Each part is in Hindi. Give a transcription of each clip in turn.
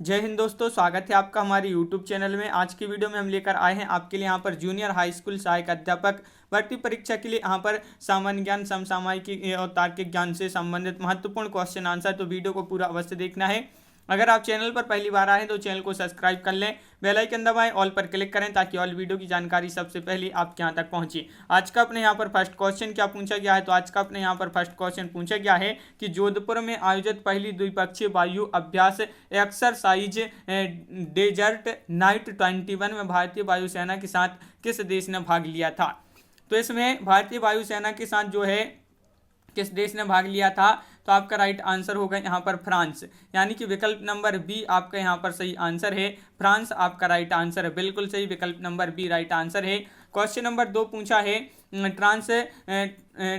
जय हिंद दोस्तों, स्वागत है आपका हमारे यूट्यूब चैनल में। आज की वीडियो में हम लेकर आए हैं आपके लिए यहाँ पर जूनियर हाई स्कूल सहायक अध्यापक भर्ती परीक्षा के लिए यहाँ पर सामान्य ज्ञान, समसामयिक और तार्किक ज्ञान से संबंधित महत्वपूर्ण क्वेश्चन आंसर। तो वीडियो को पूरा अवश्य देखना है। अगर आप चैनल पर पहली बार आए तो चैनल को सब्सक्राइब कर लें, बेल आइकन दबाएं, ऑल पर क्लिक करें ताकि ऑल वीडियो की जानकारी सबसे पहले आपके यहाँ तक पहुंचे। आज का अपने यहाँ पर फर्स्ट क्वेश्चन क्या पूछा गया है, तो आज का अपने यहाँ पर फर्स्ट क्वेश्चन पूछा गया है कि जोधपुर में आयोजित पहली द्विपक्षीय वायु अभ्यास एक्सरसाइज डेजर्ट नाइट 21 में भारतीय वायुसेना के साथ किस देश ने भाग लिया था। तो इसमें भारतीय वायुसेना के साथ जो है किस देश ने भाग लिया था, तो आपका राइट आंसर होगा यहाँ पर फ्रांस, यानी कि विकल्प नंबर बी आपका यहाँ पर सही आंसर है। फ्रांस आपका राइट आंसर है, बिल्कुल सही, विकल्प नंबर बी राइट आंसर है। क्वेश्चन नंबर 2 पूछा है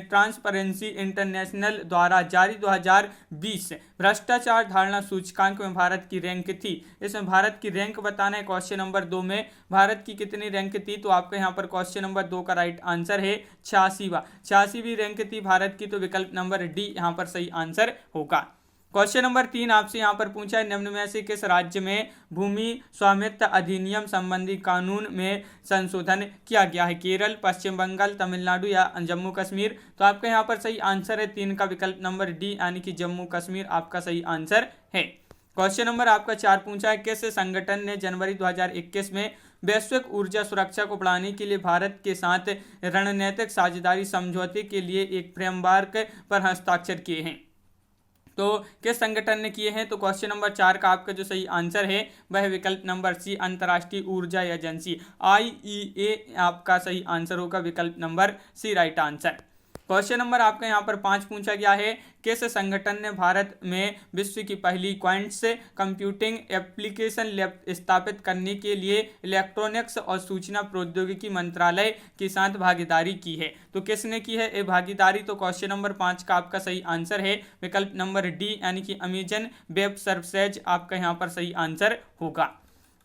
ट्रांसपेरेंसी इंटरनेशनल द्वारा जारी 2020 भ्रष्टाचार धारणा सूचकांक में भारत की रैंक थी। इसमें भारत की रैंक बताना है। क्वेश्चन नंबर 2 में भारत की कितनी रैंक थी, तो आपका यहाँ पर क्वेश्चन नंबर 2 का राइट आंसर है 86वीं रैंक थी भारत की। तो विकल्प नंबर डी यहाँ पर सही आंसर होगा। क्वेश्चन नंबर 3 आपसे यहाँ पर पूछा है निम्न में से किस राज्य में भूमि स्वामित्व अधिनियम संबंधी कानून में संशोधन किया गया है। केरल, पश्चिम बंगाल, तमिलनाडु या जम्मू कश्मीर। तो आपका यहाँ पर सही आंसर है 3 का विकल्प नंबर डी, यानी कि जम्मू कश्मीर आपका सही आंसर है। क्वेश्चन नंबर आपका 4 पूछा है किस संगठन ने जनवरी 2021 में वैश्विक ऊर्जा सुरक्षा को बढ़ाने के लिए भारत के साथ रणनीतिक साझेदारी समझौते के लिए एक फ्रेमवर्क पर हस्ताक्षर किए हैं। तो किस संगठन ने किए हैं, तो क्वेश्चन नंबर 4 का आपका जो सही आंसर है वह विकल्प नंबर सी, अंतर्राष्ट्रीय ऊर्जा एजेंसी IEA आपका सही आंसर होगा, विकल्प नंबर C right answer. Question number आपका यहाँ पर 5 पूछा गया है किस संगठन ने भारत में विश्व की पहली क्वांट्स कंप्यूटिंग एप्लीकेशन लैब स्थापित करने के लिए इलेक्ट्रॉनिक्स और सूचना प्रौद्योगिकी मंत्रालय के साथ भागीदारी की है। तो किसने की है ये भागीदारी, तो क्वेश्चन नंबर 5 का आपका सही आंसर है विकल्प नंबर डी, यानी कि अमेजन वेब सर्विसेज आपका यहाँ पर सही आंसर होगा।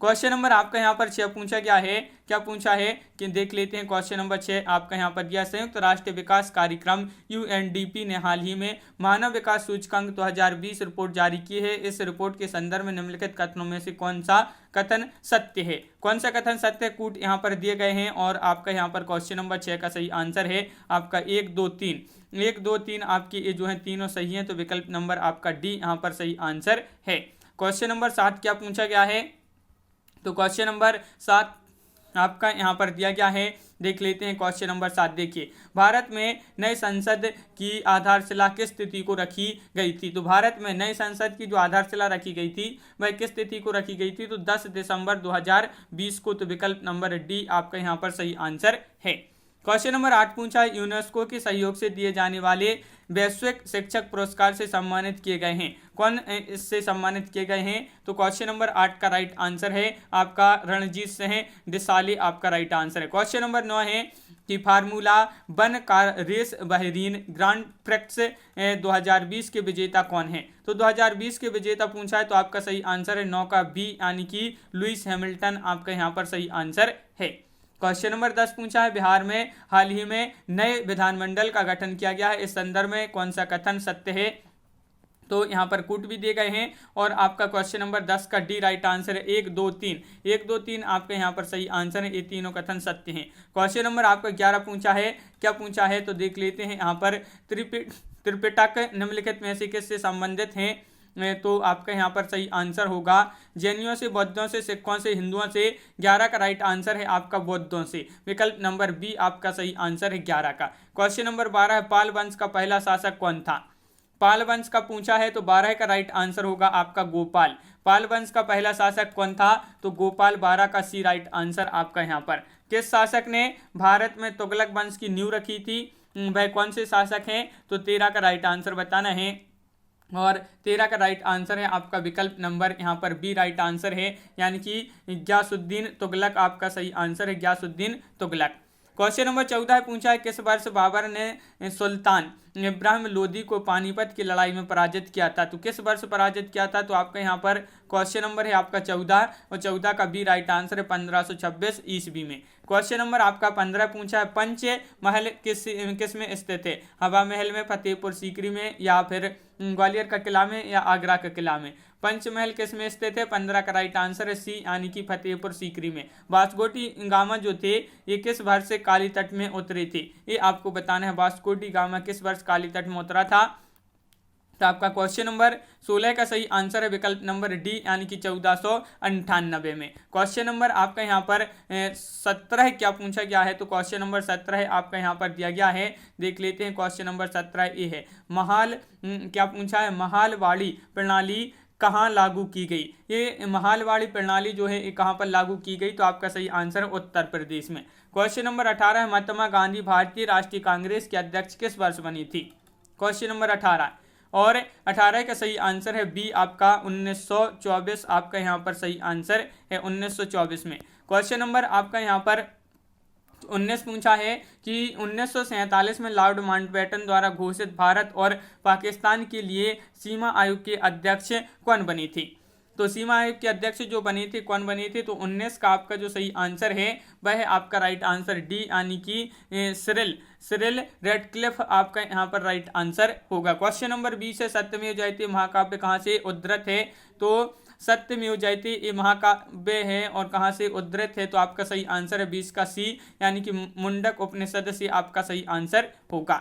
क्वेश्चन नंबर आपका यहाँ पर 6 पूछा गया है, क्या पूछा है कि देख लेते हैं। क्वेश्चन नंबर 6 आपका यहाँ पर दिया संयुक्त राष्ट्र विकास कार्यक्रम UNDP ने हाल ही में मानव विकास सूचकांक 2020 रिपोर्ट जारी की है। इस रिपोर्ट के संदर्भ में निम्नलिखित कथनों में से कौन सा कथन सत्य है। कौन सा कथन सत्य कूट यहाँ पर दिए गए हैं और आपका यहाँ पर क्वेश्चन नंबर 6 का सही आंसर है आपका 1 2 3 आपकी ये जो है तीनों सही है। तो विकल्प नंबर आपका डी यहाँ पर सही आंसर है। क्वेश्चन नंबर 7 क्या पूछा गया है, तो क्वेश्चन नंबर 7 आपका यहाँ पर दिया गया है, देख लेते हैं। क्वेश्चन नंबर 7 देखिए, भारत में नए संसद की आधारशिला किस तिथि को रखी गई थी। तो भारत में नए संसद की जो आधारशिला रखी गई थी वह किस तिथि को रखी गई थी, तो 10 दिसंबर 2020 को। तो विकल्प नंबर डी आपका यहाँ पर सही आंसर है। क्वेश्चन नंबर 8 पूछा है यूनेस्को के सहयोग से दिए जाने वाले वैश्विक शिक्षक पुरस्कार से सम्मानित किए गए हैं। कौन इससे सम्मानित किए गए हैं, तो क्वेश्चन नंबर 8 का राइट आंसर है आपका रणजीत सिंह डिसाली आपका राइट आंसर है। क्वेश्चन नंबर 9 है कि formula 1 car race Bahrain grand prix 2020 के विजेता कौन है। तो 2020 के विजेता पूछा है, तो आपका सही आंसर है 9 का बी, यानी कि लुइस हैमिल्टन आपका यहाँ पर सही आंसर है। क्वेश्चन नंबर 10 पूछा है बिहार में हाल ही में नए विधानमंडल का गठन किया गया है। इस संदर्भ में कौन सा कथन सत्य है, तो यहाँ पर कूट भी दिए गए हैं और आपका क्वेश्चन नंबर 10 का डी राइट आंसर है 1 2 3 आपके यहाँ पर सही आंसर है। ये तीनों कथन सत्य हैं। क्वेश्चन नंबर आपका 11 पूछा है, क्या पूछा है, तो देख लेते हैं। यहाँ पर त्रिपिटक निम्नलिखित में से किससे संबंधित हैं, तो आपका यहाँ पर सही आंसर होगा जैनियों से, बौद्धों से, सिखों से, हिंदुओं से। 11 का राइट आंसर है आपका बौद्धों से, विकल्प नंबर बी आपका सही आंसर है 11 का। क्वेश्चन नंबर 12 है पाल वंश का पहला शासक कौन था। पाल वंश का पूछा है, तो 12 का राइट आंसर होगा आपका गोपाल। पाल वंश का पहला शासक कौन था, तो गोपाल, 12 का सी राइट आंसर आपका यहाँ पर। किस शासक ने भारत में तुगलक वंश की नींव रखी थी, वह कौन से शासक हैं, तो 13 का राइट आंसर बताना है और 13 का राइट आंसर है आपका विकल्प नंबर यहाँ पर बी राइट आंसर है, यानी कि गयासुद्दीन तुगलक आपका सही आंसर है, गयासुद्दीन तुगलक। क्वेश्चन नंबर 14 पूछा है किस वर्ष बाबर ने सुल्तान इब्राहिम लोदी को पानीपत की लड़ाई में पराजित किया था। तो किस वर्ष पराजित किया था, तो आपका यहाँ पर क्वेश्चन नंबर है आपका 14 और 14 का बी राइट आंसर है 1526 ईस्वी में। क्वेश्चन नंबर आपका 15 पूछा है पंच महल किस में स्थित है। हवा महल में, फतेहपुर सीकरी में, या फिर ग्वालियर का किला में, या आगरा का किला में। पंचमहल किस में स्थित है? 15 का राइट आंसर है सी यानी कि फतेहपुर सीकरी में। वास्को डी गामा जो थे ये किस वर्ष से काली तट में उतरे थे? ये आपको बताना है। वास्को डी गामा किस वर्ष काली तट में उतरा था? तो आपका क्वेश्चन नंबर 16 का सही आंसर है विकल्प नंबर डी यानी कि 1498 में। क्वेश्चन नंबर आपका यहाँ पर 17 क्या पूछा गया है? तो क्वेश्चन नंबर 17 आपका यहाँ पर दिया गया है, देख लेते हैं। क्वेश्चन नंबर 17 ये है, क्या पूछा है? महालवाड़ी प्रणाली कहाँ लागू की गई? ये महालवाड़ी प्रणाली जो है ये कहाँ पर लागू की गई? तो आपका सही आंसर है उत्तर प्रदेश में। क्वेश्चन नंबर 18 है, महात्मा गांधी भारतीय राष्ट्रीय कांग्रेस के अध्यक्ष किस वर्ष बनी थी? क्वेश्चन नंबर 18 और 18 का सही आंसर है बी आपका 1924। आपका यहाँ पर सही आंसर है 1924 में। क्वेश्चन नंबर आपका यहाँ पर 19 पूछा है कि 1947 में लॉर्ड माउंटबेटन द्वारा घोषित भारत और पाकिस्तान के लिए सीमा आयोग के अध्यक्ष कौन बनी थी? तो सीमा आयोग के अध्यक्ष जो बने थे कौन बने थे? तो 19 का आपका जो सही आंसर है वह है आपका राइट आंसर डी यानी कि सिरिल रेडक्लिफ आपका यहाँ पर राइट आंसर होगा। क्वेश्चन नंबर 20 है, सत्यमेव जयते महाकाव्य कहाँ से उद्धृत है? तो सत्यमेव जयते ये महाकाव्य है और कहाँ से उद्धृत है? तो आपका सही आंसर है 20 का सी यानी कि मुंडक उपनिषद से आपका सही आंसर होगा।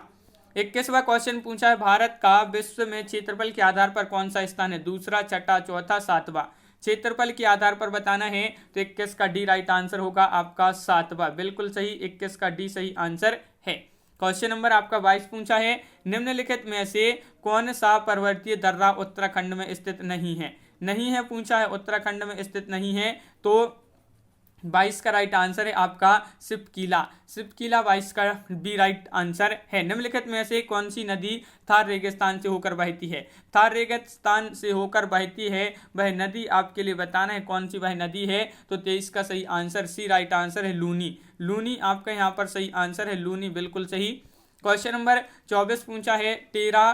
21वां क्वेश्चन पूछा है, भारत का विश्व में क्षेत्रफल के आधार पर कौन सा स्थान है? दूसरा, छठा, चौथा, सातवां। क्षेत्रफल के आधार पर बताना है तो 21 का डी राइट आंसर होगा आपका सातवां, बिल्कुल सही। 21 का डी सही आंसर है। क्वेश्चन नंबर आपका 22 पूछा है, निम्नलिखित में से कौन सा पर्वतीय दर्रा उत्तराखंड में स्थित नहीं है? नहीं है पूछा है, उत्तराखंड में स्थित नहीं है। तो 22 का राइट आंसर है आपका सिपकीला 22 का बी राइट आंसर है। निम्नलिखित में से कौन सी नदी थार रेगिस्तान से होकर बहती है? थार रेगिस्तान से होकर बहती है वह नदी आपके लिए बताना है कौन सी वह नदी है। तो 23 का सही आंसर सी राइट आंसर है लूनी आपका यहाँ पर सही आंसर है लूनी, बिल्कुल सही। क्वेश्चन नंबर 24 पूछा है, टेरा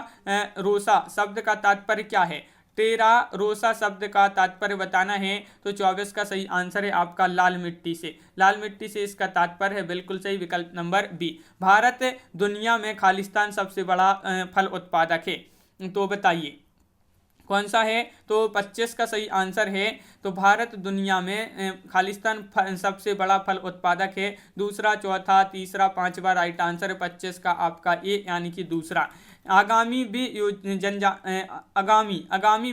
रोसा शब्द का तात्पर्य क्या है? टेरा रोसा शब्द का तात्पर्य बताना है तो 24 का सही आंसर है आपका लाल मिट्टी से इसका तात्पर्य है, बिल्कुल सही, विकल्प नंबर बी। भारत दुनिया में खालिस्तान सबसे बड़ा फल उत्पादक है, तो बताइए कौन सा है? तो 25 का सही आंसर है। तो भारत दुनिया में खालिस्तान सबसे बड़ा फल उत्पादक है। दूसरा, चौथा, तीसरा, पांचवा राइट आंसर है 25 का आपका ए यानी कि दूसरा। आगामी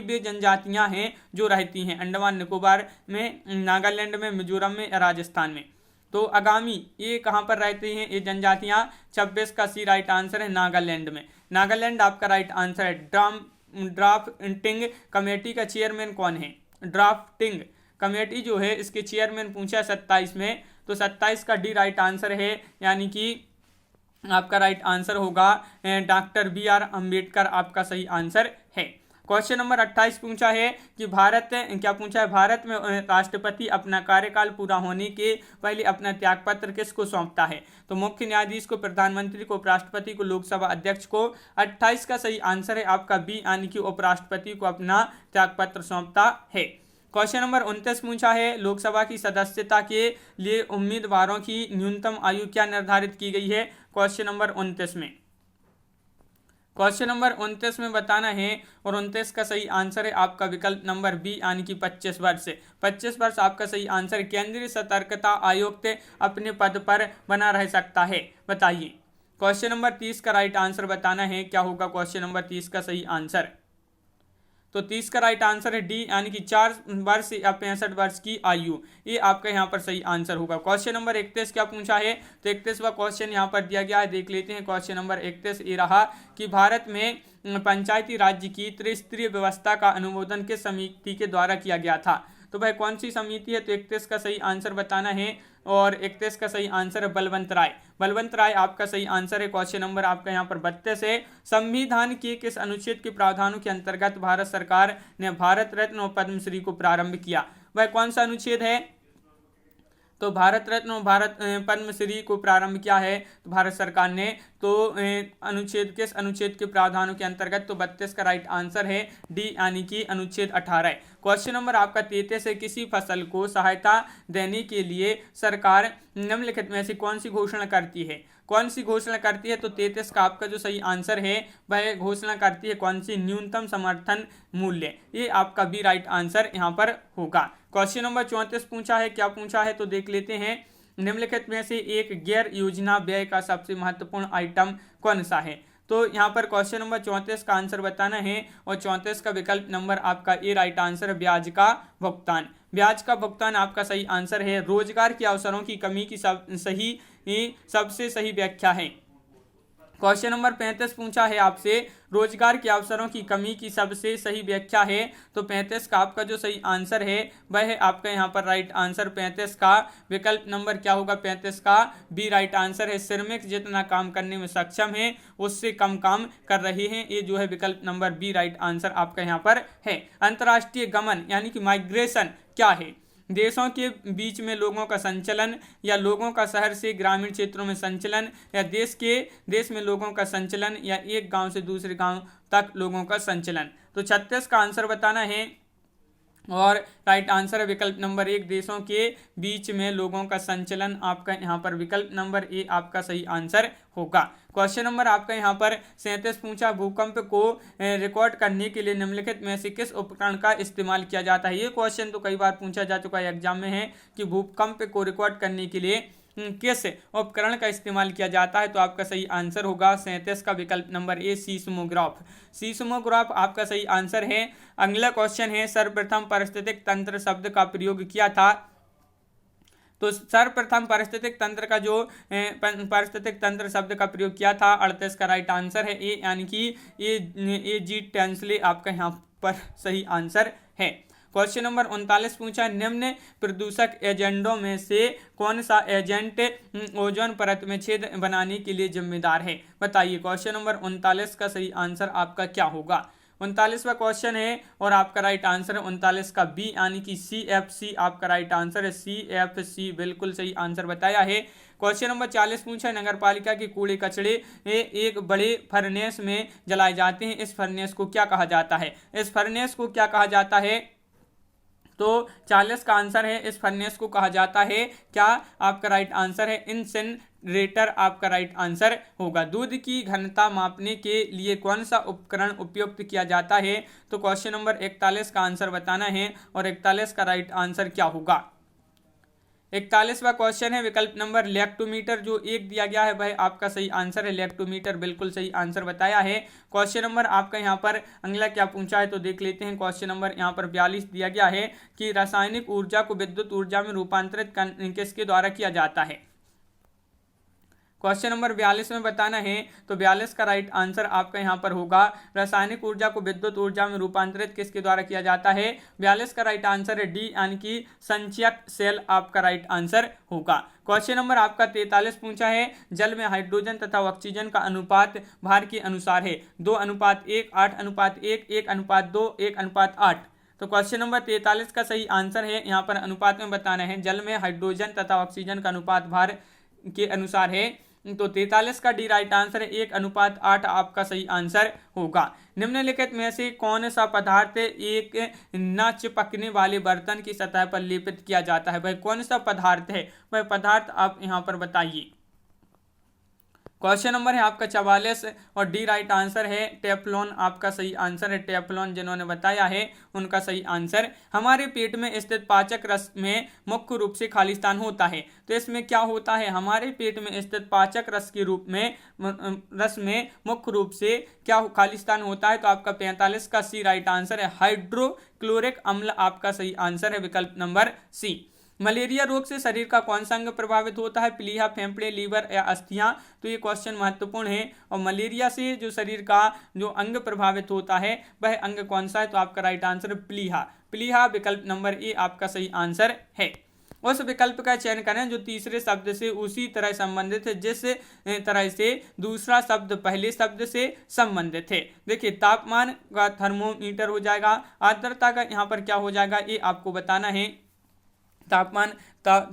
वे जनजातियां हैं जो रहती हैं अंडमान निकोबार में, नागालैंड में, मिजोरम में, राजस्थान में। तो आगामी ये कहाँ पर रहती हैं ये जनजातियां? 26 का सी राइट आंसर है नागालैंड में। नागालैंड आपका राइट आंसर है। ड्राफ्टिंग कमेटी का चेयरमैन कौन है? ड्राफ्टिंग कमेटी जो है इसके चेयरमैन पूछा 27 में, तो 27 का डी राइट आंसर है यानी कि आपका राइट आंसर होगा डॉक्टर BR अम्बेडकर आपका सही आंसर है। क्वेश्चन नंबर 28 पूछा है कि भारत में राष्ट्रपति अपना कार्यकाल पूरा होने के पहले अपना त्यागपत्र किसको सौंपता है? तो मुख्य न्यायाधीश को, प्रधानमंत्री को, उपराष्ट्रपति को, लोकसभा अध्यक्ष को। 28 का सही आंसर है आपका बी यानी कि उपराष्ट्रपति को अपना त्यागपत्र सौंपता है। क्वेश्चन नंबर 29 पूछा है, लोकसभा की सदस्यता के लिए उम्मीदवारों की न्यूनतम आयु क्या निर्धारित की गई है? क्वेश्चन नंबर 29 में बताना है और 29 का सही आंसर है आपका विकल्प नंबर बी यानी कि 25 वर्ष। 25 वर्ष आपका सही आंसर। केंद्रीय सतर्कता आयुक्त अपने पद पर बना रह सकता है, बताइए। क्वेश्चन नंबर 30 का राइट आंसर बताना है क्या होगा क्वेश्चन नंबर 30 का सही आंसर। तो 30 का राइट आंसर है डी यानी कि 4 वर्ष या 65 वर्ष की आयु, ये आपका यहाँ पर सही आंसर होगा। क्वेश्चन नंबर 31 क्या पूछा है? तो 31वां क्वेश्चन यहाँ पर दिया गया है, देख लेते हैं। क्वेश्चन नंबर 31 ये रहा कि भारत में पंचायती राज्य की त्रिस्तरीय व्यवस्था का अनुमोदन किस समिति के द्वारा किया गया था? तो भाई कौन सी समिति है? तो 31 का सही आंसर बताना है और 31 का सही आंसर है बलवंत राय आपका सही आंसर है। क्वेश्चन नंबर आपका यहाँ पर 32 है, संविधान के किस अनुच्छेद के प्रावधानों के अंतर्गत भारत सरकार ने भारत रत्न और पद्मश्री को प्रारंभ किया? वह कौन सा अनुच्छेद है? तो भारत रत्न और पद्मश्री को प्रारंभ किया है तो भारत सरकार ने तो अनुच्छेद किस अनुच्छेद के प्रावधानों के अंतर्गत, तो 32 का राइट आंसर है डी यानी कि अनुच्छेद 18। क्वेश्चन नंबर आपका 33 है, किसी फसल को सहायता देने के लिए सरकार निम्नलिखित में से कौन सी घोषणा करती है, कौन सी घोषणा करती है, तो 33 का आपका जो सही आंसर है वह घोषणा करती है कौन सी, न्यूनतम समर्थन मूल्य, ये आपका भी राइट आंसर यहाँ पर होगा। क्वेश्चन नंबर 34 पूछा है, क्या पूछा है तो देख लेते हैं, निम्नलिखित में से एक गैर योजना व्यय का सबसे महत्वपूर्ण आइटम कौन सा है, तो यहाँ पर क्वेश्चन नंबर 34 का आंसर बताना है और 34 का विकल्प नंबर आपका ए राइट आंसर है, ब्याज का भुगतान। ब्याज का भुगतान आपका सही आंसर है। रोजगार के अवसरों की कमी की सबसे सही व्याख्या है। क्वेश्चन नंबर 35 पूछा है आपसे, रोजगार के अवसरों की कमी की सबसे सही व्याख्या है, तो 35 का आपका जो सही आंसर है वह है आपका यहाँ पर राइट आंसर 35 का विकल्प नंबर क्या होगा, 35 का बी राइट आंसर है। श्रमिक जितना काम करने में सक्षम है उससे कम काम कर रहे हैं, ये जो है विकल्प नंबर बी राइट आंसर आपका यहाँ पर है। अंतर्राष्ट्रीय गमन यानी कि माइग्रेशन क्या है, देशों के बीच में लोगों का संचलन या लोगों का शहर से ग्रामीण क्षेत्रों में संचलन या देश में लोगों का संचलन या एक गांव से दूसरे गांव तक लोगों का संचलन। तो 36 का आंसर बताना है और राइट आंसर है विकल्प नंबर 1, देशों के बीच में लोगों का संचलन आपका यहाँ पर विकल्प नंबर ए आपका सही आंसर होगा। क्वेश्चन नंबर आपका यहाँ पर 37 पूछा, भूकंप को रिकॉर्ड करने के लिए निम्नलिखित में से किस उपकरण का इस्तेमाल किया जाता है। ये क्वेश्चन तो कई बार पूछा जा चुका है एग्जाम में है कि भूकंप को रिकॉर्ड करने के लिए किस उपकरण का इस्तेमाल किया जाता है, तो आपका सही आंसर होगा 37 का विकल्प नंबर ए, सीस्मोग्राफ। सीस्मोग्राफ आपका सही आंसर है। अगला क्वेश्चन है, सर्वप्रथम पारिस्थितिक तंत्र शब्द का प्रयोग किया था, तो सर्वप्रथम पारिस्थितिक तंत्र का जो पारिस्थितिक तंत्र शब्द का प्रयोग किया था 38 का राइट आंसर है ए यानी कि ए जी टेंसले आपका यहाँ पर सही आंसर है। क्वेश्चन नंबर 39 पूछा, निम्न प्रदूषक एजेंटों में से कौन सा एजेंट ओजोन परत में छेद बनाने के लिए जिम्मेदार है, बताइए। क्वेश्चन नंबर 39 का सही आंसर आपका क्या होगा। 39वां क्वेश्चन है और आपका राइट आंसर है 39 का बी यानी कि CFC आपका राइट आंसर है, CFC बिल्कुल सही आंसर बताया है। क्वेश्चन नंबर 40 पूछा है, नगर पालिका के कूड़े कचड़े एक बड़े फर्नेस में जलाए जाते हैं, इस फर्नेस को क्या कहा जाता है, इस फर्नेस को क्या कहा जाता है, तो 40 का आंसर है इस फर्नेस को कहा जाता है क्या, आपका राइट आंसर है इंसिनरेटर आपका राइट आंसर होगा। दूध की घनता मापने के लिए कौन सा उपकरण उपयुक्त किया जाता है, तो क्वेश्चन नंबर 41 का आंसर बताना है और 41 का राइट आंसर क्या होगा। 41वां क्वेश्चन है, विकल्प नंबर लैक्टोमीटर जो एक दिया गया है वह आपका सही आंसर है, लैक्टोमीटर बिल्कुल सही आंसर बताया है। क्वेश्चन नंबर आपका यहाँ पर अगला क्या पूछा है तो देख लेते हैं। क्वेश्चन नंबर यहाँ पर 42 दिया गया है कि रासायनिक ऊर्जा को विद्युत ऊर्जा में रूपांतरित किसके द्वारा किया जाता है। क्वेश्चन नंबर 42 में बताना है तो 42 का राइट आंसर आपका यहाँ पर होगा, रासायनिक ऊर्जा को विद्युत ऊर्जा में रूपांतरित किसके द्वारा किया जाता है। 42 का राइट आंसर है डी यानी कि संचयक सेल आपका राइट आंसर होगा। क्वेश्चन नंबर आपका 43 पूछा है, जल में हाइड्रोजन तथा ऑक्सीजन का अनुपात भार के अनुसार है, 2:1, 8:1, 1:2, 1:8। तो क्वेश्चन नंबर 43 का सही आंसर है यहाँ पर अनुपात में बताना है, जल में हाइड्रोजन तथा ऑक्सीजन का अनुपात भार के अनुसार है, तो 43 का डी राइट आंसर है, 1:8 आपका सही आंसर होगा। निम्नलिखित में से कौन सा पदार्थ एक न चिपकने वाले बर्तन की सतह पर लेपित किया जाता है, वह कौन सा पदार्थ है, वह पदार्थ आप यहाँ पर बताइए। क्वेश्चन नंबर है आपका 44 और डी राइट आंसर है टेफ्लॉन आपका सही आंसर है, टेफ्लॉन जिन्होंने बताया है उनका सही आंसर। हमारे पेट में स्थित पाचक रस में मुख्य रूप से खालिस्तान होता है, तो इसमें क्या होता है, हमारे पेट में स्थित पाचक रस के रूप में रस में मुख्य रूप से क्या खालिस्तान होता है, तो आपका 45 का सी राइट आंसर है, हाइड्रोक्लोरिक अम्ल आपका सही आंसर है, विकल्प नंबर सी। मलेरिया रोग से शरीर का कौन सा अंग प्रभावित होता है, प्लीहा, फेफड़े, लीवर या अस्थियां, तो ये क्वेश्चन महत्वपूर्ण है। और मलेरिया से जो शरीर का जो अंग प्रभावित होता है वह अंग कौन सा है, तो आपका राइट आंसर प्लीहा, प्लीहा विकल्प नंबर ए आपका सही आंसर है। उस विकल्प का चयन करें जो तीसरे शब्द से उसी तरह संबंधित है जिस तरह से दूसरा शब्द पहले शब्द से संबंधित है। देखिए तापमान का थर्मोमीटर हो जाएगा, आर्द्रता का यहाँ पर क्या हो जाएगा ये आपको बताना है, तापमान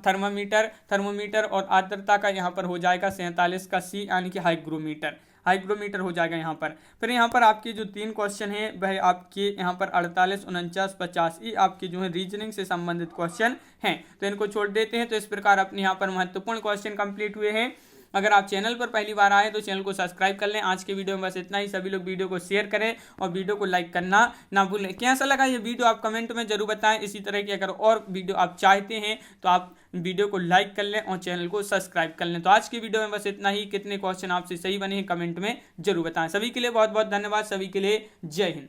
थर्मोमीटर और आर्द्रता का यहाँ पर हो जाएगा 47 का सी, यानी कि हाइग्रोमीटर हो जाएगा यहाँ पर। फिर यहाँ पर आपके जो 3 क्वेश्चन है वह आपके यहाँ पर 48, 49, 50 ये आपके जो है रीजनिंग से संबंधित क्वेश्चन हैं, तो इनको छोड़ देते हैं। तो इस प्रकार अपने यहाँ पर महत्वपूर्ण क्वेश्चन कंप्लीट हुए हैं। अगर आप चैनल पर पहली बार आए तो चैनल को सब्सक्राइब कर लें। आज के वीडियो में बस इतना ही। सभी लोग वीडियो को शेयर करें और वीडियो को लाइक करना ना भूलें। कैसा लगा ये वीडियो आप कमेंट में जरूर बताएं। इसी तरह की अगर और वीडियो आप चाहते हैं तो आप वीडियो को लाइक कर लें और चैनल को सब्सक्राइब कर लें। तो आज की वीडियो में बस इतना ही। कितने क्वेश्चन आपसे सही बने हैं कमेंट में जरूर बताएं। सभी के लिए बहुत बहुत धन्यवाद। सभी के लिए जय हिंद।